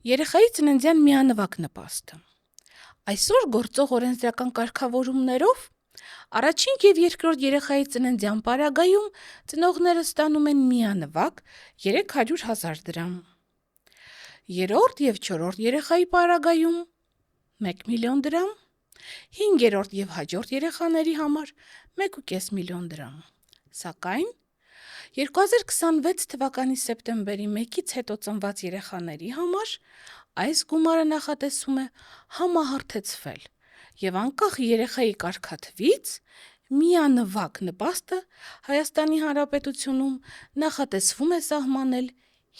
Երեխայի ծննդյան միանվագ նպաստը։ Այսօր գործող օրենսդրական կարգավորումներով առաջին և երկրորդ երեխայի ծննդյան պարագայում ծնողները ստանում են միանվագ 300,000 դրամ, երրորդ և չորրորդ երեխայի պարագայում 1 միլիոն դրամ, 5-րդ և հաջորդ երեխաների համար 1,5 միլիոն դրամ, սակայն 2026 թվականի սեպտեմբերի 1-ից հետո ծնված երեխաների համար այս գումարը նախատեսվում է համահարթեցվել և անկախ երեխայի կարգաթվից միանվագ նպաստը Հայաստանի Հանրապետությունում նախատեսվում է սահմանել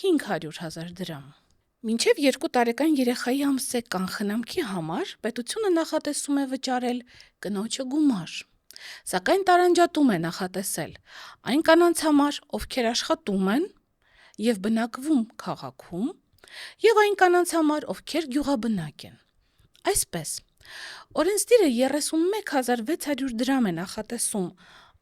500,000 դրամ։ Մինչև 2 տարեկան երեխայի ամսական խնամքի համար պետությունը նախատեսում է վճարել կնոջը գումար, սակայն տարանջատում է նախատեսել այն կանանց համար, ովքեր աշխատում են և բնակվում քաղաքում, և այն կանանց համար, ովքեր գյուղաբնակ են։ Այսպես, օրենսդիրը 31,600 դրամ է նախատեսում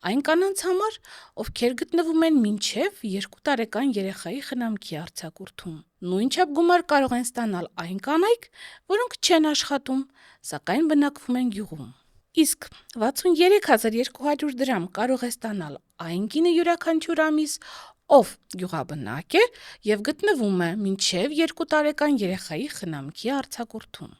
այն կանանց համար, ովքեր գտնվում են մինչև 2 տարեկան երեխայի խնամքի արձակուրդում։ Նույնչափ գումար կարող են ստանալ այն կանայք, որոնք չեն աշխատում, սակայն բնակվում են գյուղում։ Իսկ 63,200 դրամ կարող է ստանալ այն կինը յուրաքանչյուր ամիս, ով գյուղաբնակ է և գտնվում է մինչև 2 տարեկան երեխայի խնամքի արձակուրդում։